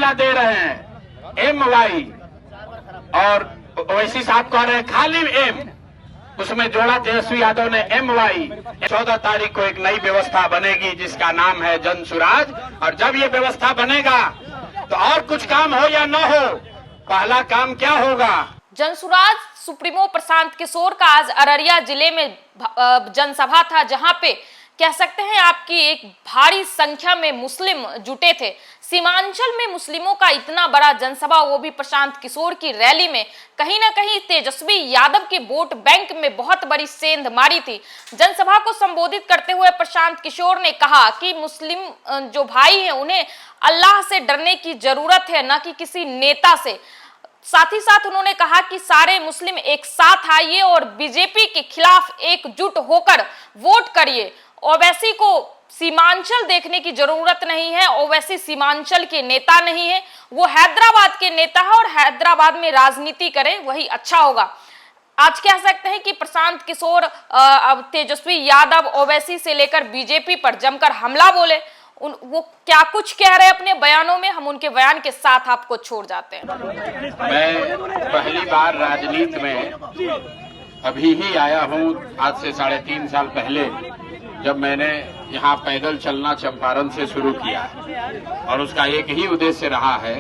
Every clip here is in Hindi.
फॉर्मूला दे रहे हैं MY, और ओवैसी साहब कह रहे हैं खाली M, उसमें जोड़ा तेजस्वी यादव ने MY। 14 तारीख को एक नई व्यवस्था बनेगी जिसका नाम है जन सुराज, और जब ये व्यवस्था बनेगा तो और कुछ काम हो या न हो, पहला काम क्या होगा? जनसुराज सुप्रीमो प्रशांत किशोर का आज अररिया जिले में जनसभा था, जहां पे कह सकते हैं आपकी एक भारी संख्या में मुस्लिम जुटे थे। सीमांचल में मुस्लिमों का इतना बड़ा जनसभा, वो भी प्रशांत किशोर की रैली में, कहीं ना कहीं तेजस्वी यादव के वोट बैंक में बहुत बड़ी सेंध मारी थी। जनसभा को संबोधित करते हुए प्रशांत किशोर ने कहा कि मुस्लिम जो भाई हैं उन्हें अल्लाह से डरने की जरूरत है, न कि किसी नेता से। साथ ही साथ उन्होंने कहा कि सारे मुस्लिम एक साथ आइए और बीजेपी के खिलाफ एकजुट होकर वोट करिए। ओवैसी को सीमांचल देखने की जरूरत नहीं है, ओवैसी सीमांचल के नेता नहीं है, वो हैदराबाद के नेता है और हैदराबाद में राजनीति करें वही अच्छा होगा। आज कह सकते हैं कि प्रशांत किशोर तेजस्वी यादव ओवैसी से लेकर बीजेपी पर जमकर हमला बोले। वो क्या कुछ कह रहे हैं अपने बयानों में, हम उनके बयान के साथ आपको छोड़ जाते हैं। मैं पहली बार राजनीति में अभी ही आया हूँ, आज से 3.5 साल पहले, जब मैंने यहाँ पैदल चलना चंपारण से शुरू किया, और उसका एक ही उद्देश्य रहा है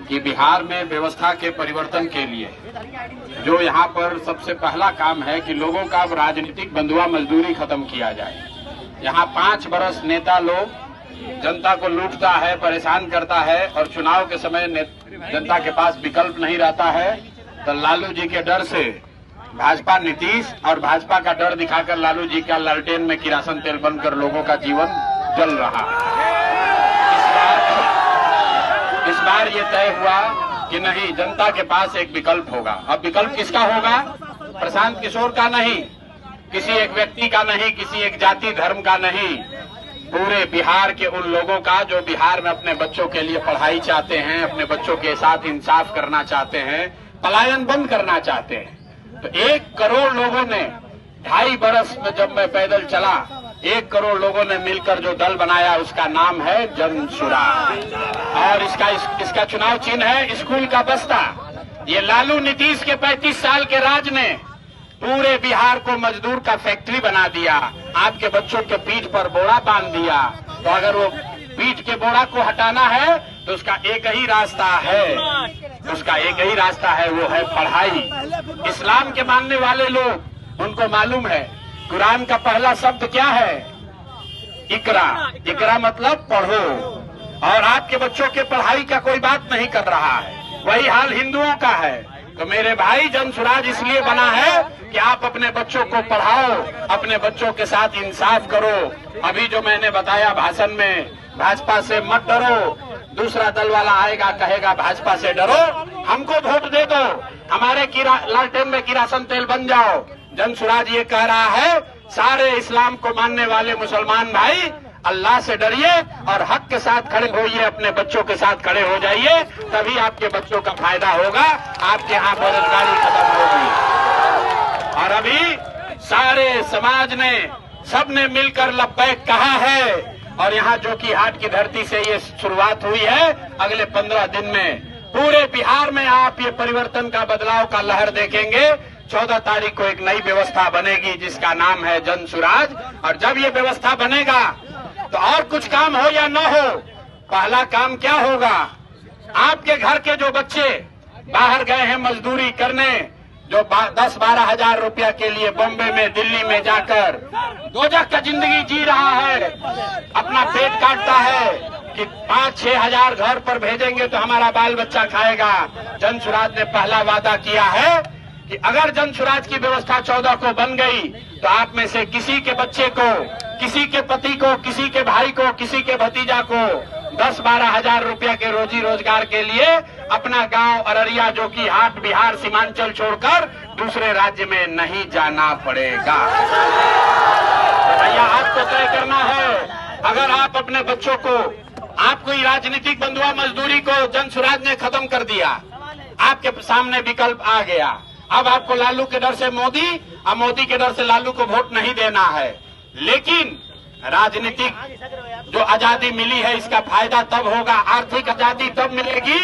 कि बिहार में व्यवस्था के परिवर्तन के लिए जो यहाँ पर सबसे पहला काम है कि लोगों का राजनीतिक बंधुआ मजदूरी खत्म किया जाए। यहाँ 5 बरस नेता लोग जनता को लूटता है, परेशान करता है, और चुनाव के समय जनता के पास विकल्प नहीं रहता है, तो लालू जी के डर से भाजपा नीतीश और भाजपा का डर दिखाकर लालू जी का लालटेन में किरासन तेल बनकर लोगों का जीवन जल रहा है। इस बार ये तय हुआ कि नहीं, जनता के पास एक विकल्प होगा। अब विकल्प किसका होगा? प्रशांत किशोर का नहीं, किसी एक व्यक्ति का नहीं, किसी एक जाति धर्म का नहीं, पूरे बिहार के उन लोगों का जो बिहार में अपने बच्चों के लिए पढ़ाई चाहते हैं, अपने बच्चों के साथ इंसाफ करना चाहते हैं, पलायन बंद करना चाहते हैं। तो 1 करोड़ लोगों ने 2.5 बरस में, जब मैं पैदल चला, 1 करोड़ लोगों ने मिलकर जो दल बनाया उसका नाम है जन सुराज, और इसका चुनाव चिन्ह है स्कूल का बस्ता। ये लालू नीतीश के 35 साल के राज ने पूरे बिहार को मजदूर का फैक्ट्री बना दिया, आपके बच्चों के पीठ पर बोरा बांध दिया। तो अगर वो पीठ के बोरा को हटाना है तो उसका एक ही रास्ता है, वो है पढ़ाई। इस्लाम के मानने वाले लोग, उनको मालूम है कुरान का पहला शब्द क्या है? इकरा। इकरा मतलब पढ़ो, और आपके बच्चों के पढ़ाई का कोई बात नहीं कर रहा है। वही हाल हिंदुओं का है। तो मेरे भाई, जनसुराज इसलिए बना है कि आप अपने बच्चों को पढ़ाओ, अपने बच्चों के साथ इंसाफ करो। अभी जो मैंने बताया भाषण में, भाजपा से मत डरो, दूसरा दल वाला आएगा कहेगा भाजपा से डरो, हमको वोट दे दो, हमारे लालटेन में किरासन तेल बन जाओ। जनसुराज ये कह रहा है सारे इस्लाम को मानने वाले मुसलमान भाई, अल्लाह से डरिए और हक के साथ खड़े होइए, अपने बच्चों के साथ खड़े हो जाइए, तभी आपके बच्चों का फायदा होगा, आपके यहाँ बेरोजगारी खत्म होगी। और अभी सारे समाज ने, सबने मिलकर लब्बैक कहा है, और यहाँ जो कि हाट की धरती से ये शुरुआत हुई है, अगले 15 दिन में पूरे बिहार में आप ये परिवर्तन का, बदलाव का लहर देखेंगे। 14 तारीख को एक नई व्यवस्था बनेगी जिसका नाम है जन सुराज, और जब ये व्यवस्था बनेगा तो और कुछ काम हो या न हो, पहला काम क्या होगा? आपके घर के जो बच्चे बाहर गए हैं मजदूरी करने, जो 10-12 हजार रुपया के लिए बॉम्बे में, दिल्ली में जाकर दोजख का जिंदगी जी रहा है, अपना पेट काटता है कि 5-6 हजार घर पर भेजेंगे तो हमारा बाल बच्चा खाएगा। जनसुराज ने पहला वादा किया है कि अगर जनसुराज की व्यवस्था 14 को बन गई तो आप में से किसी के बच्चे को, किसी के पति को, किसी के भाई को, किसी के भतीजा को 10-12 हजार रुपया के रोजी रोजगार के लिए अपना गांव अररिया, जो कि हाट बिहार सीमांचल छोड़कर दूसरे राज्य में नहीं जाना पड़ेगा। तो भैया आपको तय करना है, अगर आप अपने बच्चों को, आपको राजनीतिक बंधुआ मजदूरी को जनसुराज ने खत्म कर दिया, आपके सामने विकल्प आ गया। अब आपको लालू के डर से मोदी और मोदी के डर से लालू को वोट नहीं देना है, लेकिन राजनीतिक जो आजादी मिली है इसका फायदा तब होगा, आर्थिक आजादी तब मिलेगी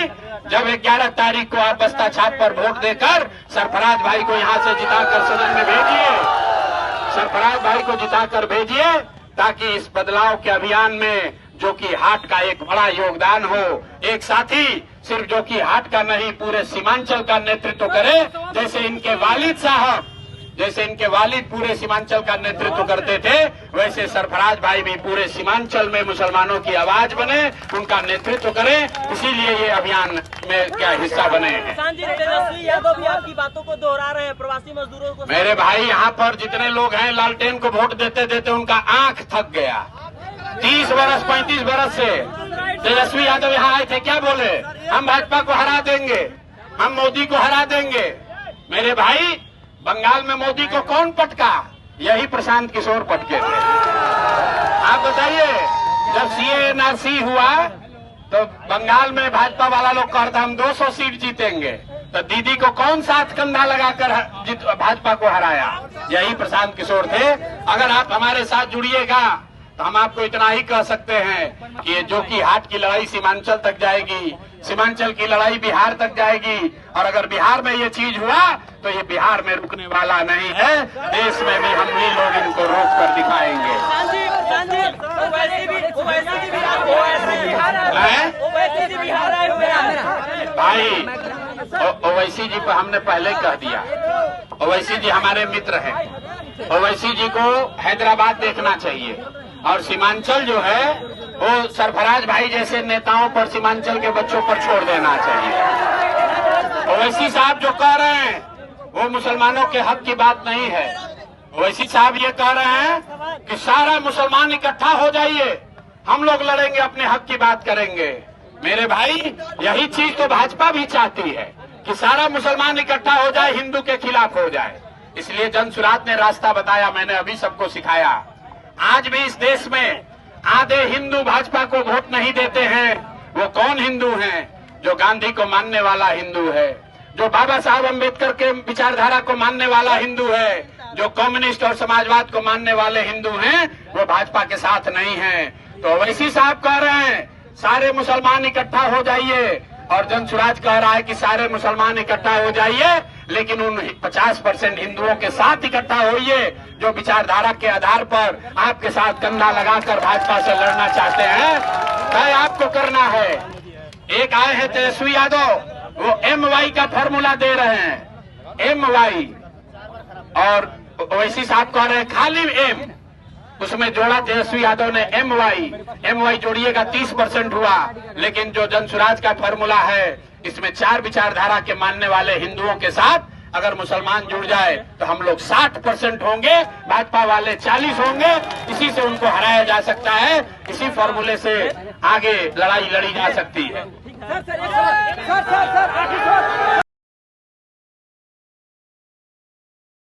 जब 11 तारीख को आप बस्ता छाप पर वोट देकर सरफराज भाई को यहाँ से जिताकर सदन में भेजिए। सरफराज भाई को जिताकर भेजिए ताकि इस बदलाव के अभियान में जो कि हाट का एक बड़ा योगदान हो। एक साथी सिर्फ जो कि हाट का नहीं पूरे सीमांचल का नेतृत्व करे, जैसे इनके वालिद पूरे सीमांचल का नेतृत्व करते थे, वैसे सरफराज भाई भी पूरे सीमांचल में मुसलमानों की आवाज बने, उनका नेतृत्व करें। इसीलिए ये अभियान में क्या हिस्सा बने हैं। तेजस्वी यादव भी आपकी बातों को दोहरा रहे हैं, प्रवासी मजदूरों को। मेरे भाई यहाँ पर जितने लोग हैं लालटेन को वोट देते देते उनका आंख थक गया। 30 बरस 35 बरस से तेजस्वी यादव यहाँ आए थे, क्या बोले? हम भाजपा को हरा देंगे, हम मोदी को हरा देंगे। मेरे भाई बंगाल में मोदी को कौन पटका? यही प्रशांत किशोर पटके थे। आप बताइए, जब CA/NRC हुआ तो बंगाल में भाजपा वाला लोग कहता हम 200 सीट जीतेंगे, तो दीदी को कौन साथ कंधा लगाकर भाजपा को हराया? यही प्रशांत किशोर थे। अगर आप हमारे साथ जुड़िएगा तो हम आपको इतना ही कह सकते हैं कि जो कि हाट की लड़ाई सीमांचल तक जाएगी, सीमांचल की लड़ाई बिहार तक जाएगी, और अगर बिहार में ये चीज हुआ तो ये बिहार में रुकने वाला नहीं है, देश में भी हम ही लोग इनको रोक कर दिखाएंगे। भाई ओवैसी जी को हमने पहले कह दिया, ओवैसी जी हमारे मित्र हैं। ओवैसी जी को हैदराबाद देखना चाहिए, और सीमांचल जो है वो सरफराज भाई जैसे नेताओं पर, सीमांचल के बच्चों पर छोड़ देना चाहिए। ओवैसी साहब जो कह रहे हैं वो मुसलमानों के हक की बात नहीं है। ओवैसी साहब ये कह रहे हैं कि सारा मुसलमान इकट्ठा हो जाइए, हम लोग लड़ेंगे, अपने हक की बात करेंगे। मेरे भाई यही चीज तो भाजपा भी चाहती है कि सारा मुसलमान इकट्ठा हो जाए, हिंदू के खिलाफ हो जाए। इसलिए जनसुरात ने रास्ता बताया, मैंने अभी सबको सिखाया। आज भी इस देश में आधे हिंदू भाजपा को वोट नहीं देते हैं। वो कौन हिंदू हैं? जो गांधी को मानने वाला हिंदू है, जो बाबा साहब अम्बेडकर के विचारधारा को मानने वाला हिंदू है, जो कम्युनिस्ट और समाजवाद को मानने वाले हिंदू हैं, वो भाजपा के साथ नहीं हैं। तो ओवैसी साहब कह रहे हैं सारे मुसलमान इकट्ठा हो जाइए, और जनसुराज कह रहा है कि सारे मुसलमान इकट्ठा हो जाइए, लेकिन उन 50% हिंदुओं के साथ इकट्ठा होइए जो विचारधारा के आधार पर आपके साथ कंधा लगाकर भाजपा से लड़ना चाहते हैं। तय आपको करना है। एक आए हैं तेजस्वी यादव, वो MY का फॉर्मूला दे रहे हैं, MY, और ओवैसी साहब कह रहे हैं खाली M, उसमें जोड़ा तेजस्वी यादव ने MY जोड़िएगा 30% हुआ। लेकिन जो जनसुराज का फॉर्मूला है, इसमें 4 विचारधारा के मानने वाले हिंदुओं के साथ अगर मुसलमान जुड़ जाए तो हम लोग 60% होंगे, भाजपा वाले 40 होंगे। इसी से उनको हराया जा सकता है, इसी फॉर्मूले से आगे लड़ाई लड़ी जा सकती है।